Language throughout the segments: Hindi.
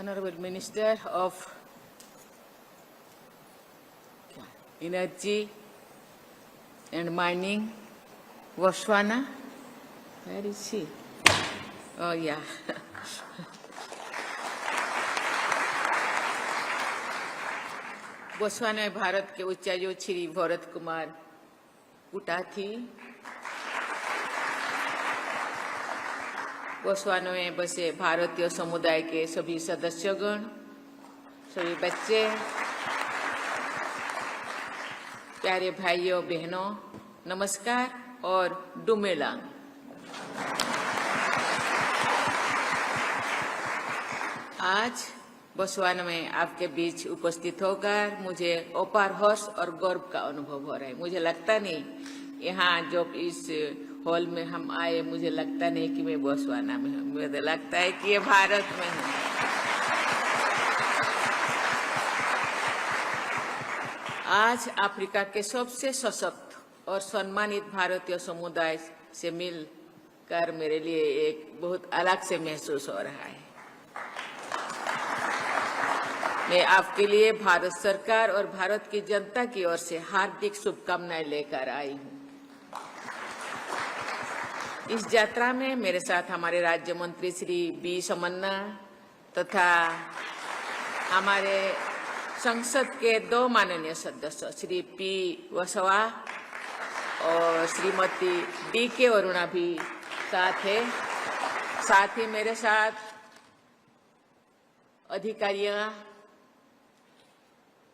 Honorable Minister of Energy and Mining, Botswana. Where is she? Oh, yeah. Botswana में भारत के उच्चायुक्त श्री भरत कुमार कुटाथी, बोत्सवाना में बसे भारतीय समुदाय के सभी सदस्यगण, सभी बच्चे, प्यारे भाइयों बहनों, नमस्कार और डुमेलांग। आज बोत्सवाना में आपके बीच उपस्थित होकर मुझे अपार हर्ष और गर्व का अनुभव हो रहा है। मुझे लगता नहीं यहाँ जो इस हॉल में हम आए, मुझे लगता नहीं कि मैं बोत्सवाना में हूँ, मुझे लगता है कि ये भारत में हूँ। आज अफ्रीका के सबसे सशक्त और सम्मानित भारतीय समुदाय से मिलकर मेरे लिए एक बहुत अलग से महसूस हो रहा है। मैं आपके लिए भारत सरकार और भारत की जनता की ओर से हार्दिक शुभकामनाएं लेकर आई हूँ। इस यात्रा में मेरे साथ हमारे राज्य मंत्री श्री बी समन्ना तथा हमारे संसद के 2 माननीय सदस्य श्री पी वसवा और श्रीमती डी के अरुणा भी साथ है। साथ ही मेरे साथ अधिकारियां,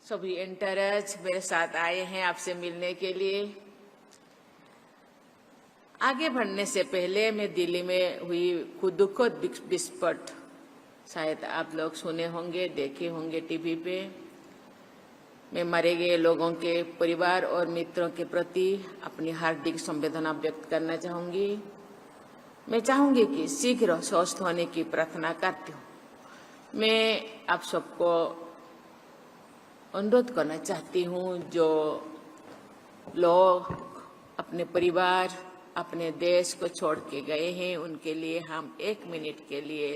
सभी इंटरेस्ट मेरे साथ आए हैं आपसे मिलने के लिए। आगे बढ़ने से पहले मैं दिल्ली में हुई दुखद विस्फोट, शायद आप लोग सुने होंगे, देखे होंगे टीवी पे। मैं मरे गए लोगों के परिवार और मित्रों के प्रति अपनी हार्दिक संवेदना व्यक्त करना चाहूंगी। मैं चाहूंगी कि शीघ्र स्वस्थ होने की प्रार्थना करती हूँ। मैं आप सबको अनुरोध करना चाहती हूँ, जो लोग अपने परिवार, अपने देश को छोड़ के गए हैं, उनके लिए हम 1 मिनट के लिए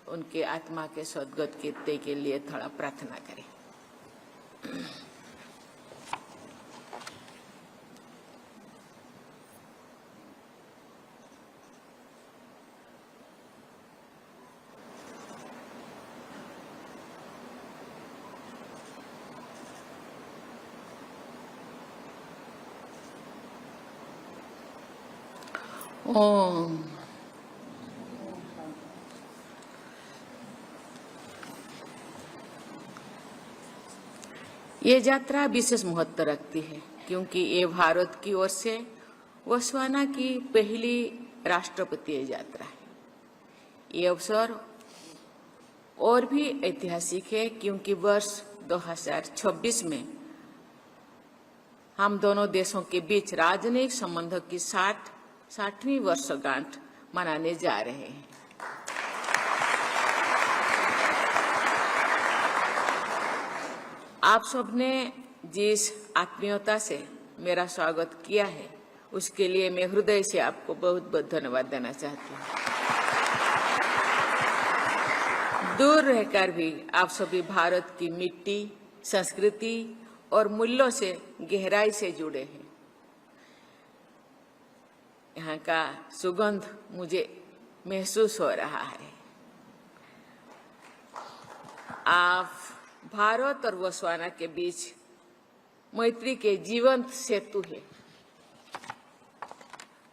उनके आत्मा के सद्गति के लिए थोड़ा प्रार्थना करें। ओम। ये यात्रा विशेष महत्व रखती है क्योंकि ये भारत की ओर से बोत्सवाना की पहली राष्ट्रपतीय यात्रा है। ये अवसर और भी ऐतिहासिक है क्योंकि वर्ष 2026 में हम दोनों देशों के बीच राजनयिक संबंधों की 60वीं वर्षगांठ मनाने जा रहे हैं। आप सबने जिस आत्मीयता से मेरा स्वागत किया है, उसके लिए मैं हृदय से आपको बहुत बहुत धन्यवाद देना चाहती हूँ। दूर रहकर भी आप सभी भारत की मिट्टी, संस्कृति और मूल्यों से गहराई से जुड़े हैं। यहाँ का सुगंध मुझे महसूस हो रहा है। आप भारत और बोत्सवाना के बीच मैत्री के जीवंत सेतु है।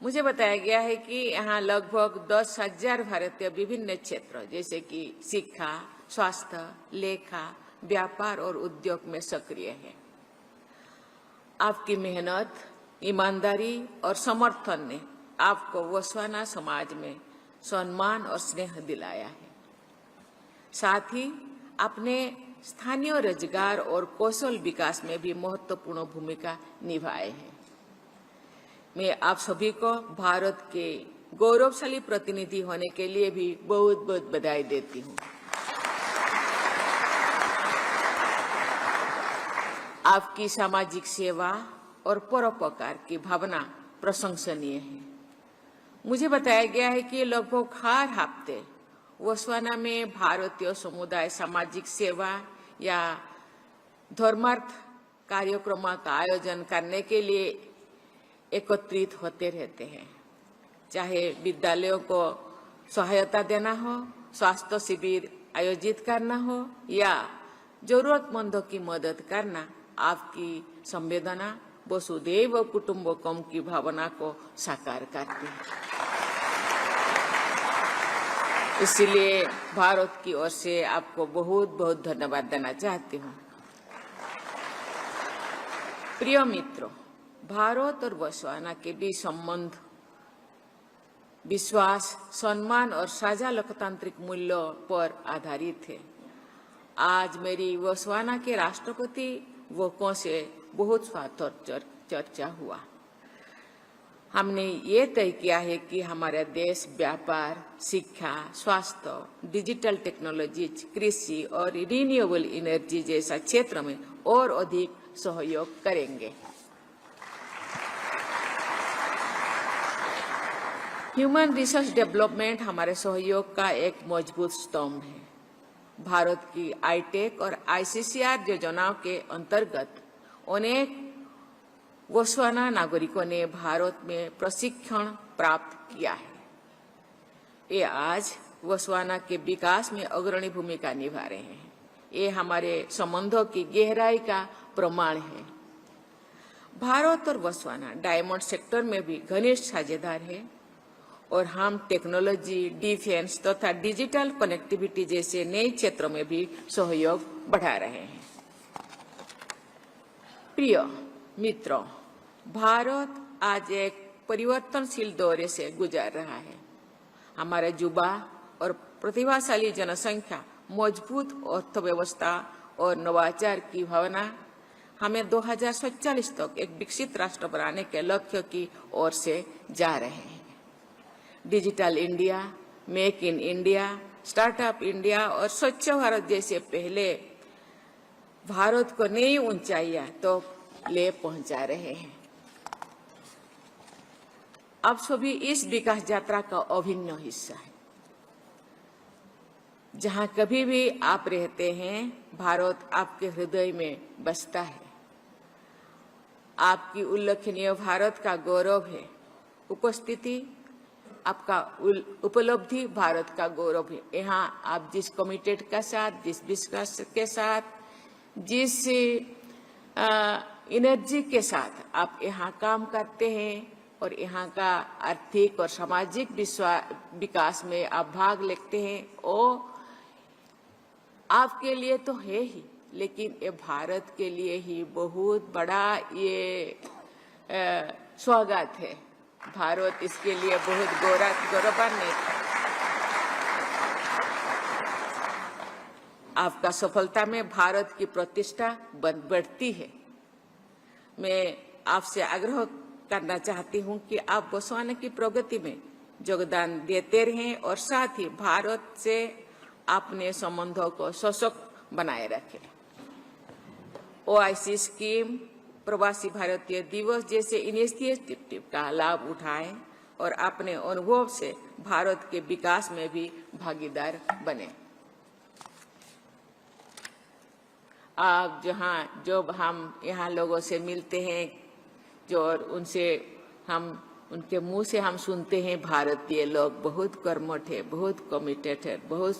मुझे बताया गया है कि यहाँ लगभग 10,000 भारतीय विभिन्न क्षेत्रों जैसे कि शिक्षा, स्वास्थ्य, लेखा, व्यापार और उद्योग में सक्रिय है। आपकी मेहनत, ईमानदारी और समर्थन ने आपको बोत्सवाना समाज में सम्मान और स्नेह दिलाया है। साथ ही आपने स्थानीय रोजगार और कौशल विकास में भी महत्वपूर्ण भूमिका निभाए हैं। मैं आप सभी को भारत के गौरवशाली प्रतिनिधि होने के लिए भी बहुत बहुत बधाई देती हूँ। आपकी सामाजिक सेवा और परोपकार की भावना प्रशंसनीय है। मुझे बताया गया है कि लगभग हर हफ्ते बोत्सवाना में भारतीय समुदाय सामाजिक सेवा या धर्मार्थ कार्यक्रमों का आयोजन करने के लिए एकत्रित होते रहते हैं, चाहे विद्यालयों को सहायता देना हो, स्वास्थ्य शिविर आयोजित करना हो या जरूरतमंदों की मदद करना। आपकी संवेदना वसुधैव कुटुंबकम की भावना को साकार करती है। इसलिए भारत की ओर से आपको बहुत बहुत धन्यवाद देना चाहती हूँ। प्रिय मित्रों, भारत और बोत्सवाना के बीच संबंध विश्वास, सम्मान और साझा लोकतांत्रिक मूल्यों पर आधारित है। आज मेरी बोत्सवाना के राष्ट्रपति वोको से बहुत स्वागत चर्चा हुआ। हमने ये तय किया है कि हमारा देश व्यापार, शिक्षा, स्वास्थ्य, डिजिटल टेक्नोलॉजी, कृषि और रिन्यूएबल एनर्जी जैसा क्षेत्र में और अधिक सहयोग करेंगे। ह्यूमन रिसोर्स डेवलपमेंट हमारे सहयोग का एक मजबूत स्तंभ है। भारत की आईटेक और आईसीसीआर योजनाओं के अंतर्गत अनेक बोत्सवाना नागरिकों ने भारत में प्रशिक्षण प्राप्त किया है। ये आज बोत्सवाना के विकास में अग्रणी भूमिका निभा रहे हैं। ये हमारे संबंधों की गहराई का प्रमाण है। भारत और बोत्सवाना डायमंड सेक्टर में भी घनिष्ठ साझेदार है और हम टेक्नोलॉजी, डिफेंस तथा डिजिटल कनेक्टिविटी जैसे नए क्षेत्रों में भी सहयोग बढ़ा रहे हैं। प्रिय मित्रों, भारत आज एक परिवर्तनशील दौरे से गुजर रहा है। हमारे युवा और प्रतिभाशाली जनसंख्या, मजबूत अर्थव्यवस्था और नवाचार की भावना हमें 2047 तक एक विकसित राष्ट्र बनाने के लक्ष्य की ओर से जा रहे हैं। Digital India, make in India, startup India और स्वच्छ भारत जैसे पहले भारत को नई ऊंचाइयां तो ले पहुंचा रहे हैं। आप सभी इस विकास यात्रा का अभिन्न हिस्सा है। जहां कभी भी आप रहते हैं, भारत आपके हृदय में बसता है। आपकी उल्लेखनीय भारत का गौरव है। उपस्थिति आपका उपलब्धि भारत का गौरव है। यहाँ आप जिस कमिटेड के साथ, जिस विश्वास के साथ, जिस एनर्जी के साथ आप यहाँ काम करते हैं और यहाँ का आर्थिक और सामाजिक विकास में आप भाग लेते हैं, वो आपके लिए तो है ही, लेकिन ये भारत के लिए ही बहुत बड़ा ये स्वागत है। भारत इसके लिए बहुत गौरवान्वित है। आपका सफलता में भारत की प्रतिष्ठा बढ़ती है। मैं आपसे आग्रह करना चाहती हूं कि आप बोत्सवाना की प्रगति में योगदान देते रहें और साथ ही भारत से अपने संबंधों को सशक्त बनाए रखें। ओआईसी स्कीम, प्रवासी भारतीय दिवस जैसे इनिशिएटिव का लाभ उठाएं और अपने अनुभव से भारत के विकास में भी भागीदार बने। आप जब हम यहाँ लोगों से मिलते हैं, जो उनसे हम उनके मुंह से हम सुनते हैं भारतीय लोग बहुत कर्मठ है, बहुत कमिटेड है, बहुत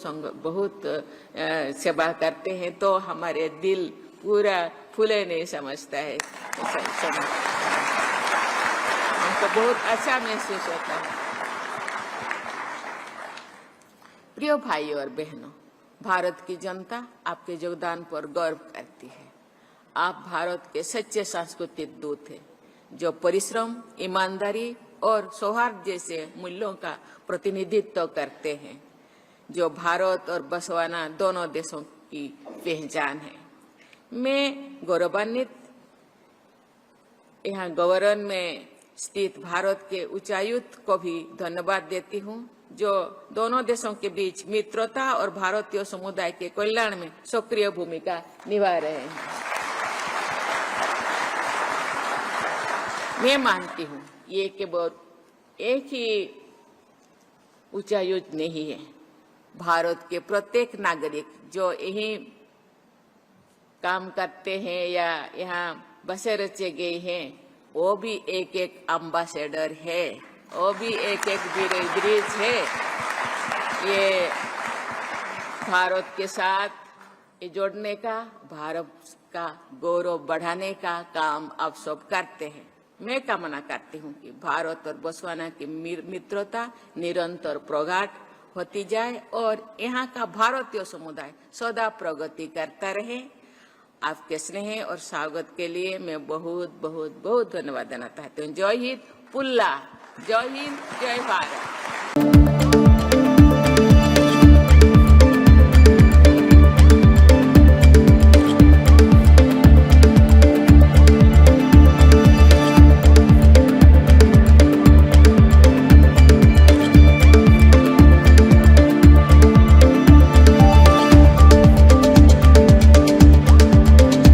सेवा करते हैं, तो हमारे दिल पूरा फूले नहीं समझता है। हमको बहुत अच्छा महसूस होता है। प्रिय भाइयों और बहनों, भारत की जनता आपके योगदान पर गर्व करती है। आप भारत के सच्चे सांस्कृतिक दूत हैं, जो परिश्रम, ईमानदारी और सौहार्द जैसे मूल्यों का प्रतिनिधित्व करते हैं, जो भारत और बोत्सवाना दोनों देशों की पहचान है। मैं गौरवान्वित यहाँ गवर्नर में स्थित भारत के उच्चायुक्त को भी धन्यवाद देती हूँ, जो दोनों देशों के बीच मित्रता और भारतीय समुदाय के कल्याण में सक्रिय भूमिका निभा रहे हैं। मैं मानती हूँ ये केवल एक ही उच्चायुक्त नहीं है, भारत के प्रत्येक नागरिक जो यही काम करते हैं या यहाँ बसे रचे गए हैं, वो भी एक एक अम्बासेडर है, वो भी एक एक ब्रिज है। ये भारत के साथ ये जोड़ने का, भारत का गौरव बढ़ाने का काम आप सब करते हैं। मैं कामना करती हूँ कि भारत और बोत्सवाना की मित्रता निरंतर प्रगाढ़ होती जाए और यहाँ का भारतीय समुदाय सदा प्रगति करता रहे। आपके स्नेह और स्वागत के लिए मैं बहुत बहुत बहुत धन्यवाद देना चाहती हूँ। जय हिंद पुल्ला, जय हिंद, जय भारत।